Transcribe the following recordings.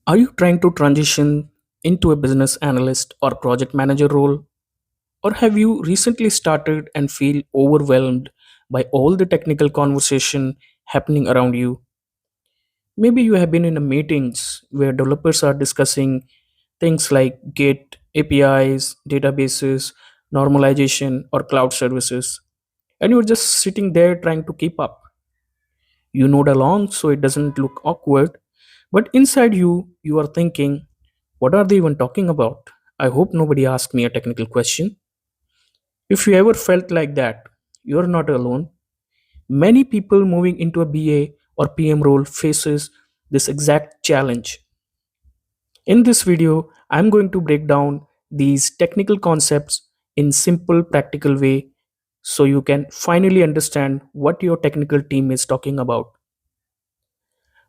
Are you trying to transition into a business analyst or project manager role? Or have you recently started and feel overwhelmed by all the technical conversation happening around you? Maybe you have been in a meetings where developers are discussing things like Git, APIs, databases, normalization, or cloud services, and you're just sitting there trying to keep up. You nod along so it doesn't look awkward, but inside you, you are thinking, what are they even talking about? I hope nobody asked me a technical question. If you ever felt like that, you're not alone. Many people moving into a BA or PM role faces this exact challenge. In this video, I'm going to break down these technical concepts in simple practical way so you can finally understand what your technical team is talking about.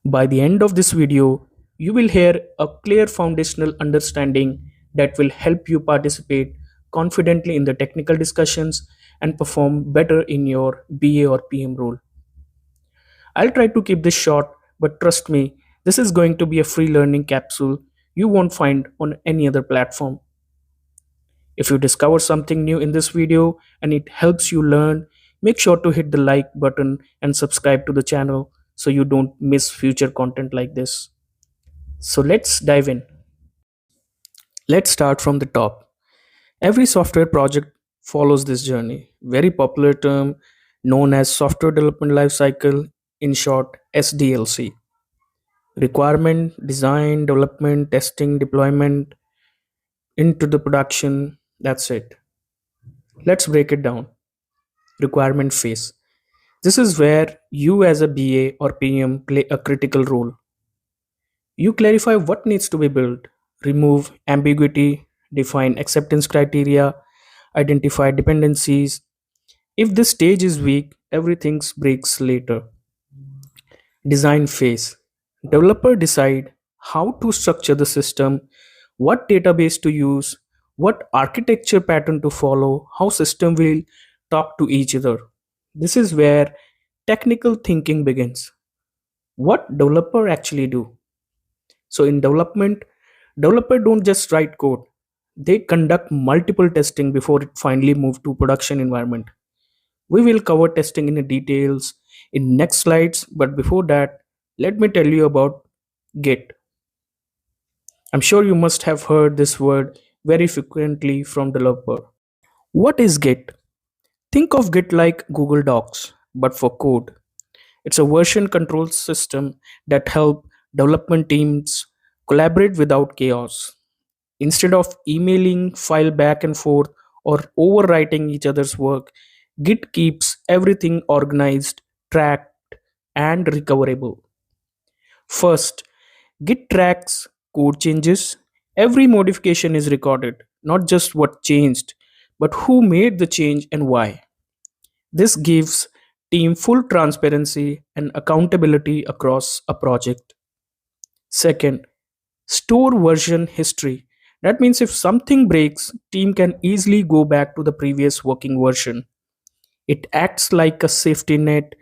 By the end of this video, you will hear a clear foundational understanding that will help you participate confidently in the technical discussions and perform better in your BA or PM role. I'll try to keep this short, but trust me, this is going to be a free learning capsule you won't find on any other platform. If you discover something new in this video and it helps you learn, make sure to hit the like button and subscribe to the channel so you don't miss future content like this. So let's dive in. Let's start from the top. Every software project follows this journey. Very popular term known as software development lifecycle, in short SDLC. Requirement, design, development, testing, deployment into the production. That's it. Let's break it down. Requirement phase. This is where you as a BA or PM play a critical role. You clarify what needs to be built, remove ambiguity, define acceptance criteria, identify dependencies. If this stage is weak, everything breaks later. Design phase. Developer decide how to structure the system, what database to use, what architecture pattern to follow, how system will talk to each other. This is where technical thinking begins. What developer actually do? So in development, developer don't just write code. They conduct multiple testing before it finally move to production environment. We will cover testing in details in next slides, but before that, let me tell you about Git. I'm sure you must have heard this word very frequently from developer. What is Git? Think of Git like Google Docs, but for code. It's a version control system that help development teams collaborate without chaos. Instead of emailing file back and forth or overwriting each other's work, Git keeps everything organized, tracked, and recoverable. First, Git tracks code changes. Every modification is recorded, not just what changed, but who made the change and why. This gives team full transparency and accountability across a project. Second, store version history. That means if something breaks, team can easily go back to the previous working version. It acts like a safety net,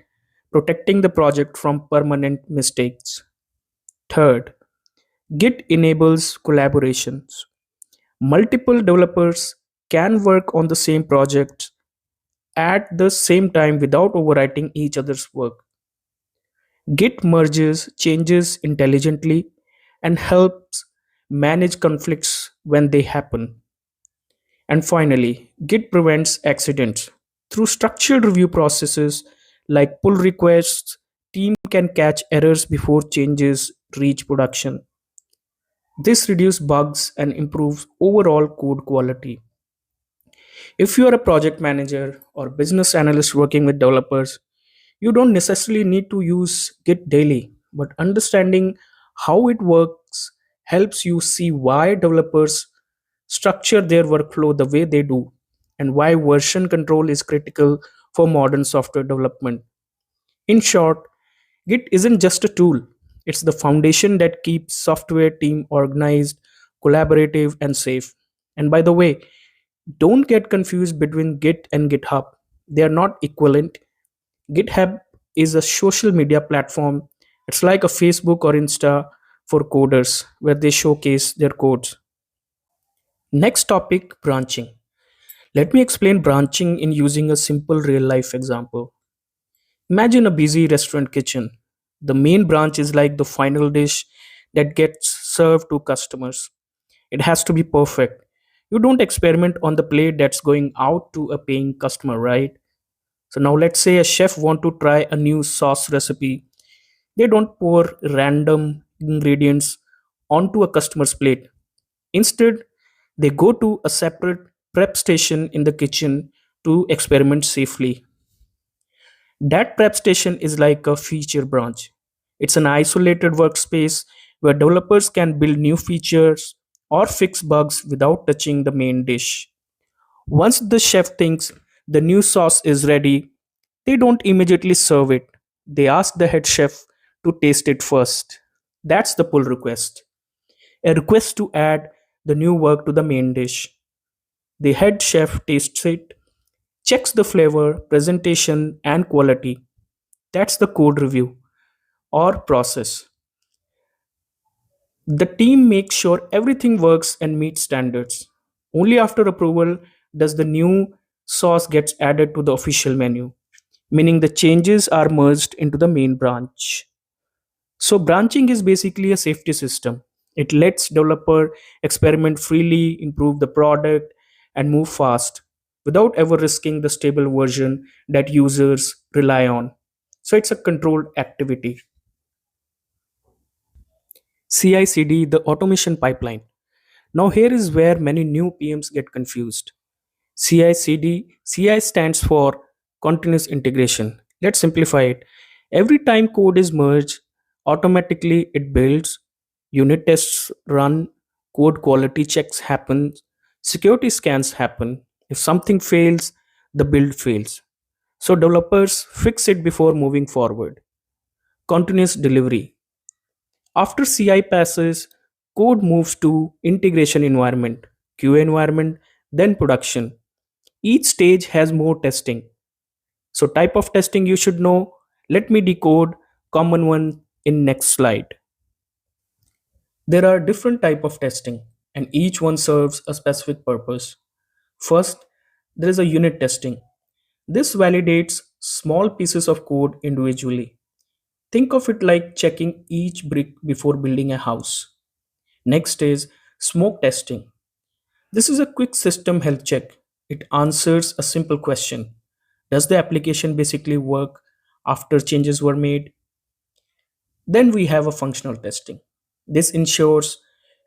protecting the project from permanent mistakes. Third, Git enables collaborations. Multiple developers can work on the same project at the same time without overwriting each other's work. Git merges changes intelligently and helps manage conflicts when they happen. And finally, Git prevents accidents. Through structured review processes like pull requests, team can catch errors before changes reach production. This reduces bugs and improves overall code quality. If you are a project manager or business analyst working with developers, you don't necessarily need to use Git daily, but understanding how it works helps you see why developers structure their workflow the way they do and why version control is critical for modern software development. In short, Git isn't just a tool, it's the foundation that keeps software team organized, collaborative and safe. And by the way, don't get confused between Git and GitHub. They are not equivalent. GitHub is a social media platform. It's like a Facebook or Insta, for coders where they showcase their codes. Next topic, branching. Let me explain branching in using a simple real life example. Imagine a busy restaurant kitchen. The main branch is like the final dish that gets served to customers. It has to be perfect. You don't experiment on the plate that's going out to a paying customer, right? So now let's say a chef want to try a new sauce recipe. They don't pour random ingredients onto a customer's plate. Instead, they go to a separate prep station in the kitchen to experiment safely. That prep station is like a feature branch. It's an isolated workspace where developers can build new features or fix bugs without touching the main dish. Once the chef thinks the new sauce is ready, they don't immediately serve it. They ask the head chef to taste it first. That's the pull request. A request to add the new work to the main dish. The head chef tastes it, checks the flavor, presentation, and quality. That's the code review or process. The team makes sure everything works and meets standards. Only after approval does the new sauce gets added to the official menu, meaning the changes are merged into the main branch. So branching is basically a safety system. It lets developer experiment freely, improve the product, and move fast without ever risking the stable version that users rely on. So it's a controlled activity. CI/CD, the automation pipeline. Now here is where many new PMs get confused. CI/CD, CI stands for continuous integration. Let's simplify it. Every time code is merged, automatically it builds, unit tests run, code quality checks happen, security scans happen. If something fails, the build fails. So developers fix it before moving forward. Continuous delivery. After CI passes, code moves to integration environment, QA environment, then production. Each stage has more testing. So type of testing you should know. Let me decode common one in next slide. There are different type of testing and each one serves a specific purpose. First, there is a unit testing. This validates small pieces of code individually. Think of it like checking each brick before building a house. Next is smoke testing. This is a quick system health check. It answers a simple question. Does the application basically work after changes were made? Then we have a functional testing. This ensures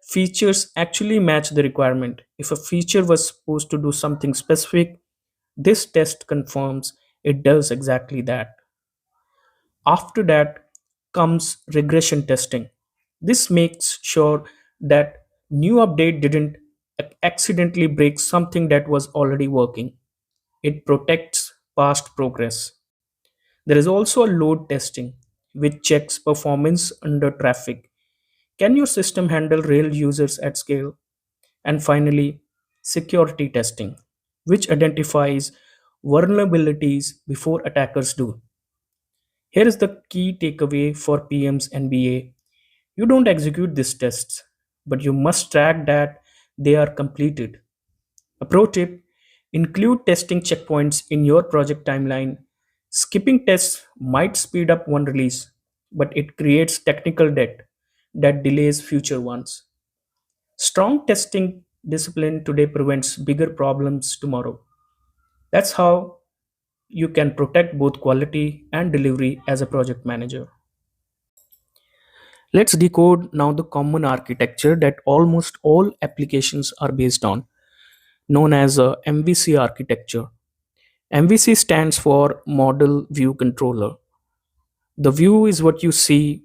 features actually match the requirement. If a feature was supposed to do something specific, this test confirms it does exactly that. After that comes regression testing. This makes sure that new update didn't accidentally break something that was already working. It protects past progress. There is also a load testing, which checks performance under traffic. Can your system handle real users at scale? And finally, security testing, which identifies vulnerabilities before attackers do. Here is the key takeaway for PMs and BA. You don't execute these tests, but you must track that they are completed. A pro tip, include testing checkpoints in your project timeline. Skipping tests might speed up one release, but it creates technical debt that delays future ones. Strong testing discipline today prevents bigger problems tomorrow. That's how you can protect both quality and delivery as a project manager. Let's decode now the common architecture that almost all applications are based on, known as a MVC architecture. MVC stands for Model View Controller. The view is what you see,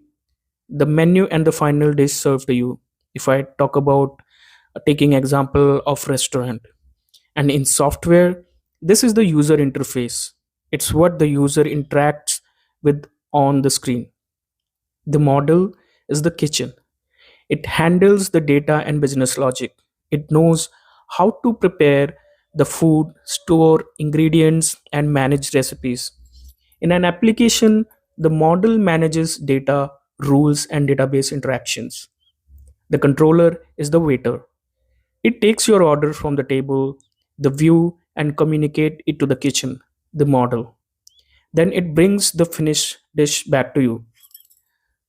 the menu and the final dish served to you. If I talk about taking example of restaurant, and in software, this is the user interface. It's what the user interacts with on the screen. The model is the kitchen. It handles the data and business logic. It knows how to prepare the food, store ingredients, and manage recipes. In an application, the model manages data, rules, and database interactions. The controller is the waiter. It takes your order from the table, the view, and communicate it to the kitchen, the model. Then it brings the finished dish back to you.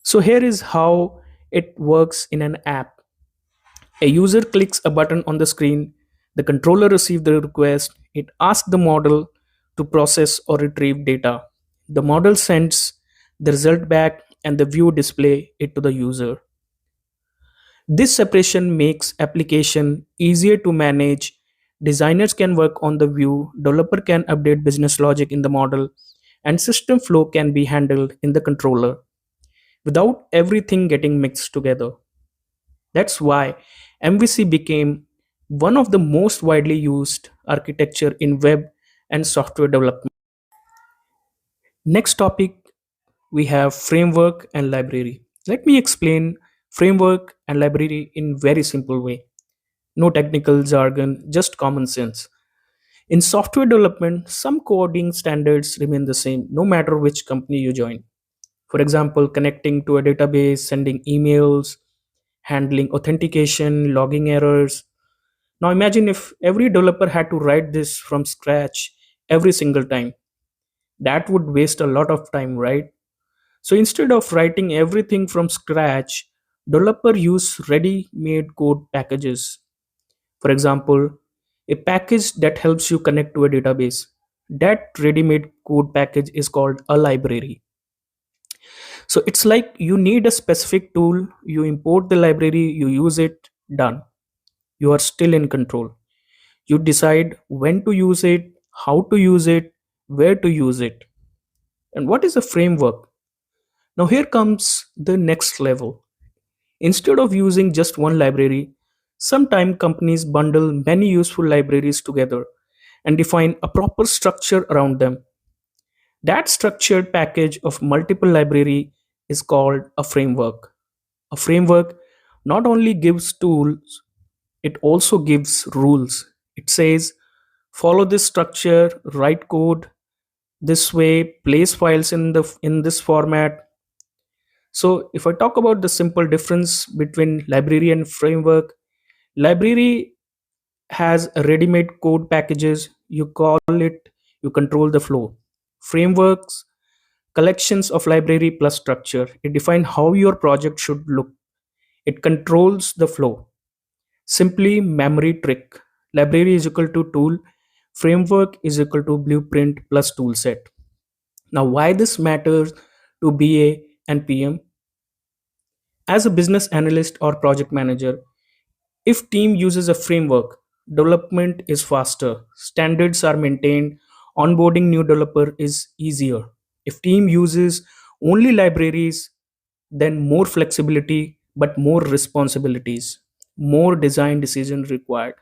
So here is how it works in an app. A user clicks a button on the screen, the controller receives the request, it asks the model to process or retrieve data. The model sends the result back and the view display it to the user. This separation makes application easier to manage. Designers can work on the view, developer can update business logic in the model, and system flow can be handled in the controller without everything getting mixed together. That's why MVC became one of the most widely used architecture in web and software development. Next topic, we have framework and library. Let me explain framework and library in very simple way. No technical jargon, just common sense. In software development, some coding standards remain the same no matter which company you join. For example, connecting to a database, sending emails, handling authentication, logging errors. Now imagine if every developer had to write this from scratch every single time. That would waste a lot of time, right? So instead of writing everything from scratch, developer use ready-made code packages. For example, a package that helps you connect to a database. That ready-made code package is called a library. So it's like you need a specific tool, you import the library, you use it, done. You are still in control. You decide when to use it, how to use it, where to use it. And what is a framework? Now, here comes the next level. Instead of using just one library, sometimes companies bundle many useful libraries together and define a proper structure around them. That structured package of multiple library is called a framework. A framework not only gives tools, it also gives rules. It says, follow this structure, write code this way, place files in this format. So if I talk about the simple difference between library and framework, library has a ready-made code packages, you call it, you control the flow. Frameworks, collections of library plus structure. It defines how your project should look. It controls the flow. Simply memory trick. Library is equal to tool, framework is equal to blueprint plus tool set. Now, why this matters to BA and PM? As a business analyst or project manager, if team uses a framework, development is faster, standards are maintained, onboarding new developer is easier. If team uses only libraries, then more flexibility but more responsibilities, more design decision required.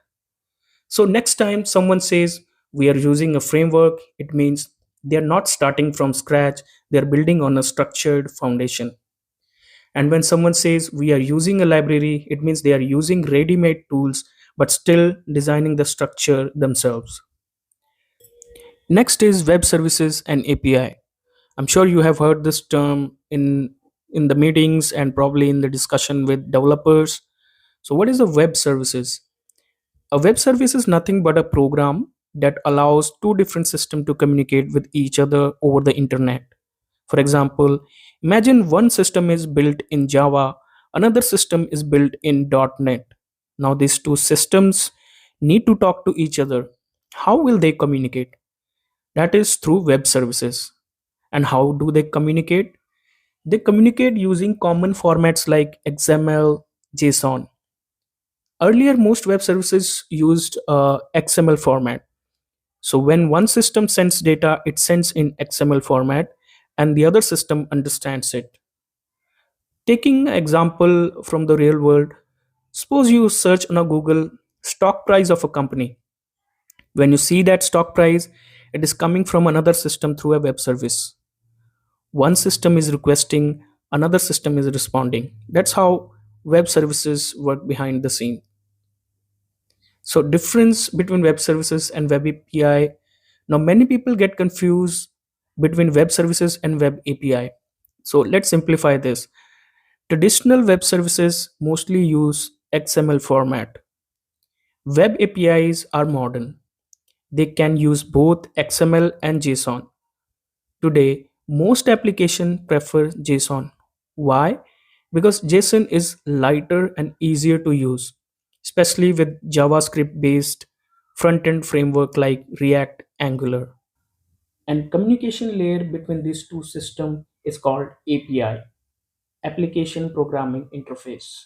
So next time someone says we are using a framework, it means they are not starting from scratch, they are building on a structured foundation. And when someone says we are using a library, it means they are using ready made tools but still designing the structure themselves. Next is web services and API. I'm sure you have heard this term in the meetings and probably in the discussion with developers. So what is a web services? A web service is nothing but a program that allows two different systems to communicate with each other over the internet. For example, imagine one system is built in Java, another system is built in .NET. Now these two systems need to talk to each other. How will they communicate? That is through web services. And how do they communicate? They communicate using common formats like XML, JSON. Earlier, most web services used XML format. So when one system sends data, it sends in XML format and the other system understands it. Taking an example from the real world, suppose you search on a Google stock price of a company. When you see that stock price, it is coming from another system through a web service. One system is requesting, another system is responding. That's how web services work behind the scene. So difference between web services and web API. Now many people get confused between web services and web API. So let's simplify this. Traditional web services mostly use XML format. Web APIs are modern. They can use both XML and JSON. Today, most applications prefer JSON. Why? Because JSON is lighter and easier to use, especially with JavaScript based front end framework like React Angular. And communication layer between these two systems is called API, Application Programming Interface.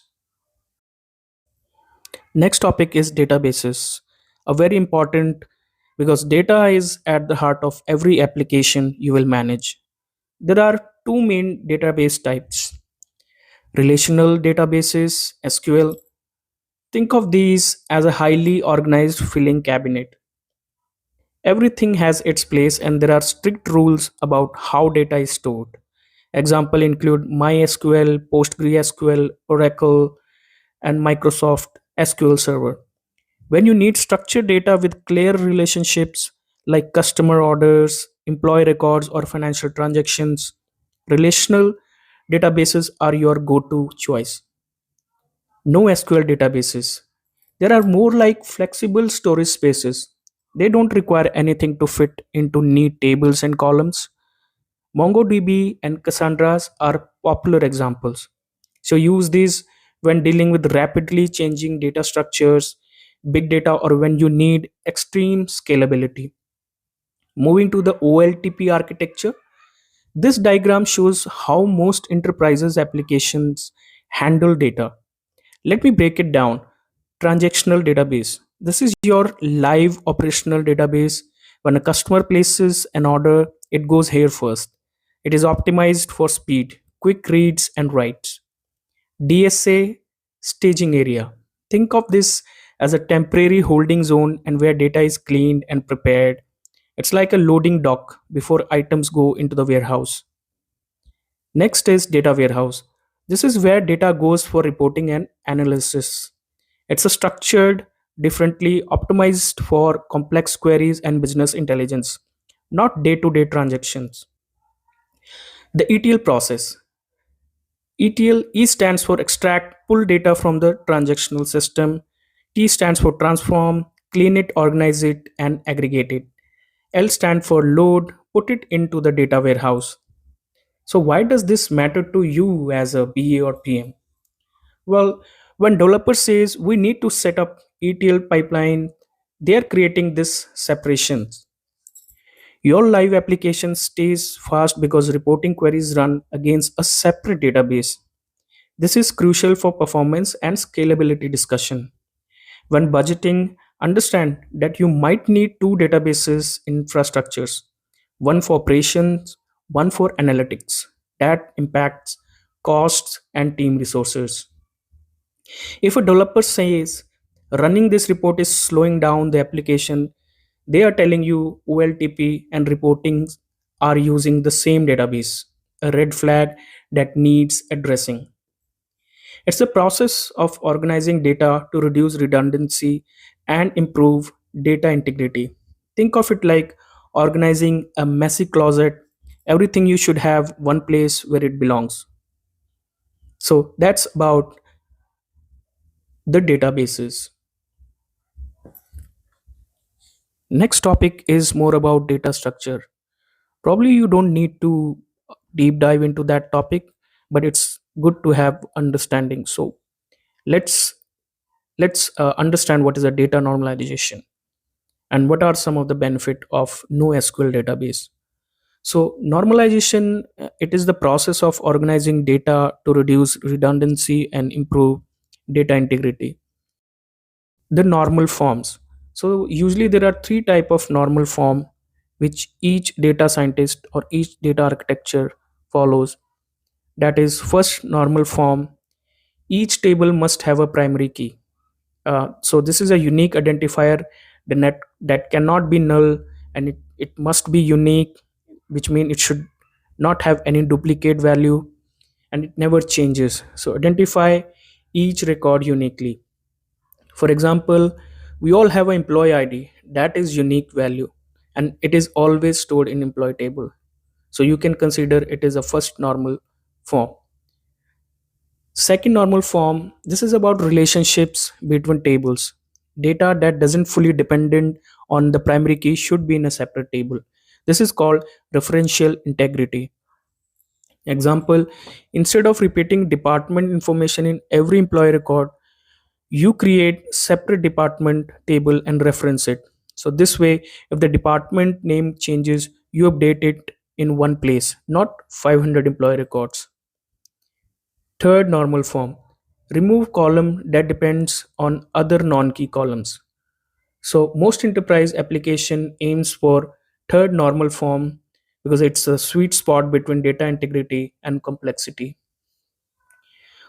Next topic is databases. A very important because data is at the heart of every application you will manage. There are two main database types: relational databases, SQL. Think of these as a highly organized filing cabinet. Everything has its place and there are strict rules about how data is stored. Example include MySQL, PostgreSQL, Oracle, and Microsoft SQL Server. When you need structured data with clear relationships like customer orders, employee records, or financial transactions, relational databases are your go to choice. No SQL databases. There are more like flexible storage spaces. They don't require anything to fit into neat tables and columns. MongoDB and Cassandra's are popular examples. So use these when dealing with rapidly changing data structures, big data, or when you need extreme scalability. Moving to the OLTP architecture, this diagram shows how most enterprises applications handle data. Let me break it down. Transactional database. This is your live operational database. When a customer places an order, it goes here first. It is optimized for speed, quick reads and writes. DSA staging area. Think of this as a temporary holding zone and where data is cleaned and prepared. It's like a loading dock before items go into the warehouse. Next is data warehouse. This is where data goes for reporting and analysis. It's a structured, differently optimized for complex queries and business intelligence, not day to day transactions. The ETL process. ETL E stands for extract, pull data from the transactional system. T stands for transform, clean it, organize it, and aggregate it. L stands for load, put it into the data warehouse. So, why does this matter to you as a BA or PM? Well, when developer says we need to set up ETL pipeline, they are creating this separation. Your live application stays fast because reporting queries run against a separate database. This is crucial for performance and scalability discussion. When budgeting, understand that you might need two databases infrastructures, one for operations, one for analytics. That impacts costs and team resources. If a developer says running this report is slowing down the application, they are telling you OLTP and reporting are using the same database, a red flag that needs addressing. It's the process of organizing data to reduce redundancy and improve data integrity. Think of it like organizing a messy closet. Everything you should have one place where it belongs. So that's about the databases. Next topic is more about data structure. Probably you don't need to deep dive into that topic, but it's good to have understanding. So let's let's understand what is a data normalization and what are some of the benefit of NoSQL database. So normalization, it is the process of organizing data to reduce redundancy and improve data integrity. The normal forms. So usually there are three type of normal form which each data scientist or each data architecture follows. That is, first normal form. Each table must have a primary key. So this is a unique identifier that cannot be null, and it must be unique, which means it should not have any duplicate value and it never changes. So identify each record uniquely. For example, we all have an employee ID that is unique value and it is always stored in employee table. So you can consider it is a first normal form. Second normal form, this is about relationships between tables. Data that doesn't fully dependent on the primary key should be in a separate table. This is called referential integrity. Example, instead of repeating department information in every employee record, you create separate department table and reference it. So this way, if the department name changes, you update it in one place, not 500 employee records. Third normal form, remove column that depends on other non-key columns. So most enterprise application aims for third normal form because it's a sweet spot between data integrity and complexity.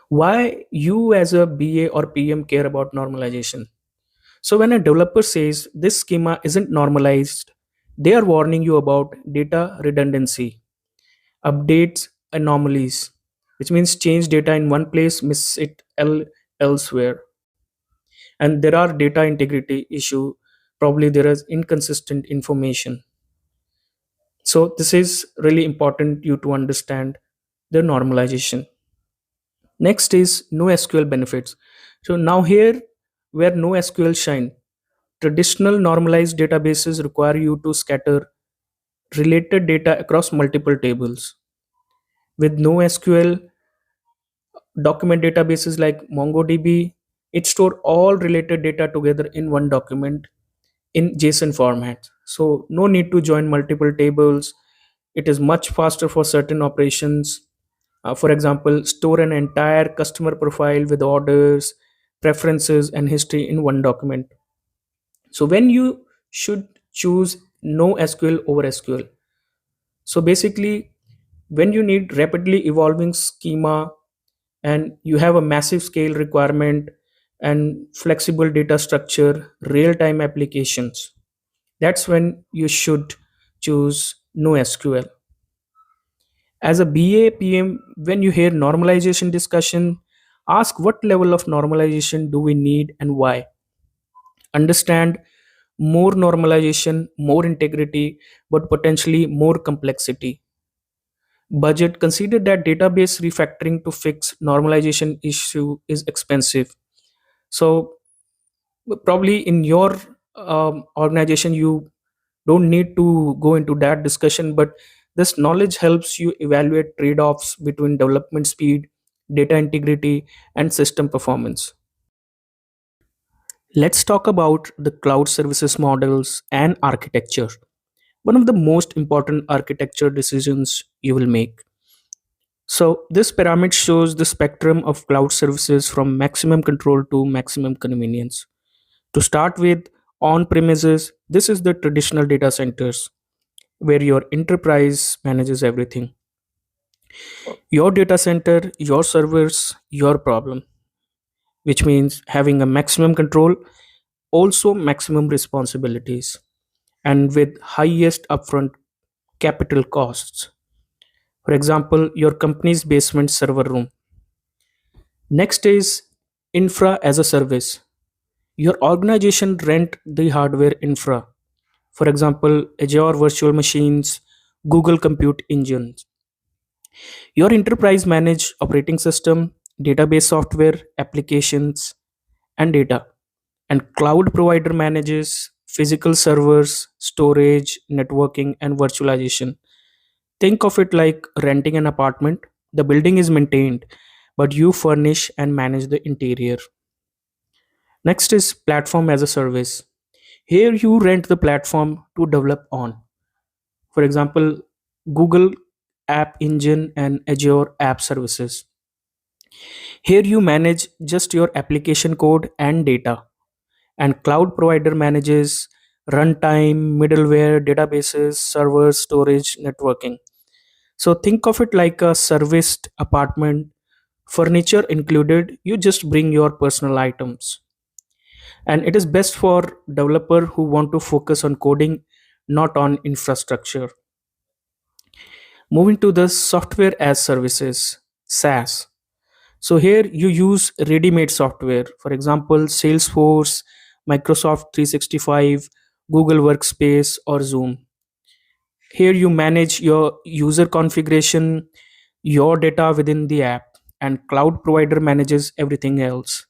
Why you as a BA or PM care about normalization? So when a developer says this schema isn't normalized, they are warning you about data redundancy, updates anomalies, which means change data in one place, miss it elsewhere. And there are data integrity issue, probably there is inconsistent information. So this is really important you to understand the normalization. Next is no SQL benefits. So now here where no SQL shine. Traditional normalized databases require you to scatter related data across multiple tables. With no SQL, document databases like MongoDB, it store all related data together in one document in JSON format. So no need to join multiple tables. It is much faster for certain operations. For example, store an entire customer profile with orders, preferences, and history in one document. So when you should choose no SQL over SQL. So basically, when you need rapidly evolving schema and you have a massive scale requirement and flexible data structure, real time applications, that's when you should choose no SQL. As a BA PM, when you hear normalization discussion, ask what level of normalization do we need and why. Understand more normalization, more integrity, but potentially more complexity. Budget, consider that database refactoring to fix normalization issue is expensive. So probably in your organization you don't need to go into that discussion, but this knowledge helps you evaluate trade-offs between development speed, data integrity, and system performance. Let's talk about the cloud services models and architecture, one of the most important architecture decisions you will make. So this pyramid shows the spectrum of cloud services from maximum control to maximum convenience. To start with, on premises, this is the traditional data centers where your enterprise manages everything. Your data center, your servers, your problem, which means having a maximum control, also maximum responsibilities, and with highest upfront capital costs. For example, your company's basement server room. Next is infra as a service. Your organization rent the hardware infra. For example, Azure virtual machines, Google Compute engines. Your enterprise manage operating system, database software, applications, and data. And cloud provider manages physical servers, storage, networking, and virtualization. Think of it like renting an apartment. The building is maintained, but you furnish and manage the interior. Next is platform as a service. Here you rent the platform to develop on. For example, Google App Engine and Azure App Services. Here you manage just your application code and data, and cloud provider manages runtime, middleware, databases, servers, storage, networking. So think of it like a serviced apartment, furniture included, you just bring your personal items. And it is best for developer who want to focus on coding, not on infrastructure. Moving to the software as services, SaaS. So here you use ready-made software, for example, Salesforce, Microsoft 365, Google Workspace, or Zoom. Here you manage your user configuration, your data within the app. and cloud provider manages everything else.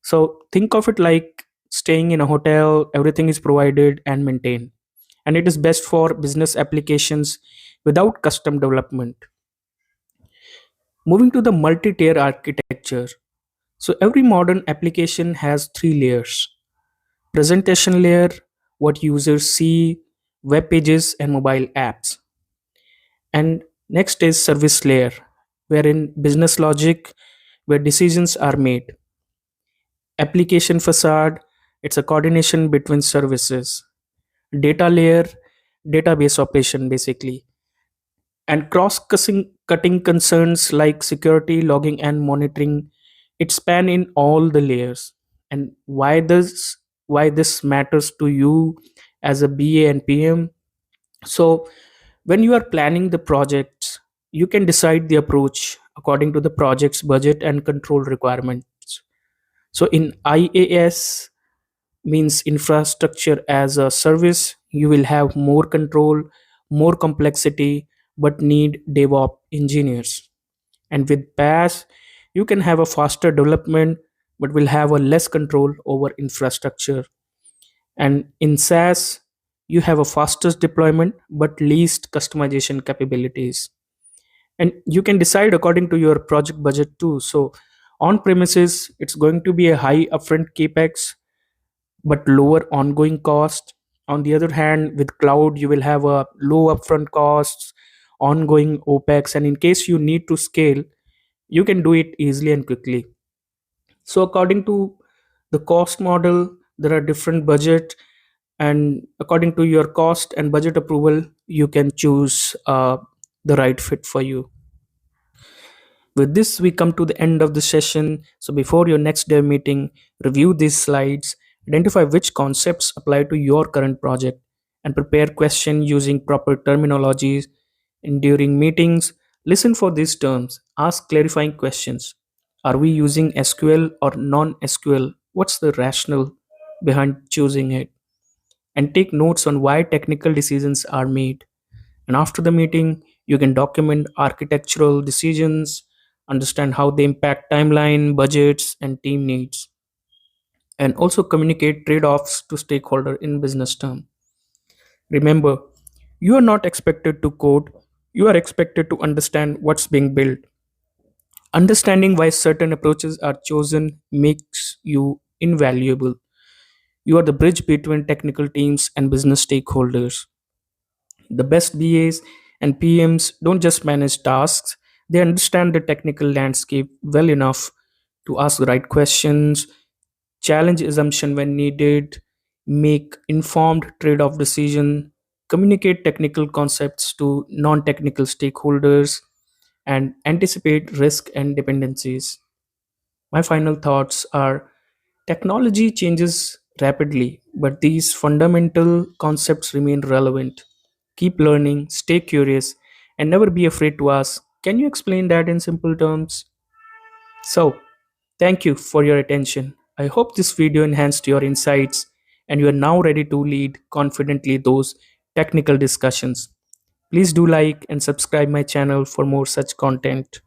So think of it like staying in a hotel, everything is provided and maintained, and it is best for business applications without custom development. Moving to the multi tier architecture. So every modern application has three layers: presentation layer, what users see, web pages, and mobile apps. And next is service layer, wherein business logic, where decisions are made. Application facade, it's a coordination between services. Data layer, database operation basically. And cross cutting concerns like security, logging, and monitoring, it span in all the layers. And why this matters to you as a BA and PM? So when you are planning the projects, you can decide the approach according to the project's budget and control requirements. So in IAS, means infrastructure as a service, you will have more control, more complexity, but need DevOps engineers. And with PaaS, you can have a faster development, but will have a less control over infrastructure. And in SaaS, you have a fastest deployment, but least customization capabilities. And you can decide according to your project budget too. So on premises, it's going to be a high upfront capex but lower ongoing cost. On the other hand, with cloud, you will have a low upfront costs, ongoing OPEX, and in case you need to scale, you can do it easily and quickly. So, according to the cost model, there are different budget, and according to your cost and budget approval, you can choose the right fit for you. With this, we come to the end of the session. So, before your next dev meeting, review these slides, identify which concepts apply to your current project, and prepare questions using proper terminologies. And during meetings, listen for these terms, ask clarifying questions. Are we using SQL or non SQL? What's the rationale behind choosing it? And take notes on why technical decisions are made. And after the meeting, you can document architectural decisions, understand how they impact timeline, budgets, and team needs, and also communicate trade-offs to stakeholder in business term. Remember, you are not expected to code, you are expected to understand what's being built. Understanding why certain approaches are chosen makes you invaluable. You are the bridge between technical teams and business stakeholders. The best BAs and PMs don't just manage tasks, they understand the technical landscape well enough to ask the right questions, challenge assumption when needed, make informed trade-off decision, communicate technical concepts to non-technical stakeholders, and anticipate risk and dependencies. My final thoughts are: technology changes rapidly, but these fundamental concepts remain relevant. Keep learning, stay curious, and never be afraid to ask, can you explain that in simple terms? So, thank you for your attention. I hope this video enhanced your insights and you are now ready to lead confidently those technical discussions. Please do like and subscribe my channel for more such content.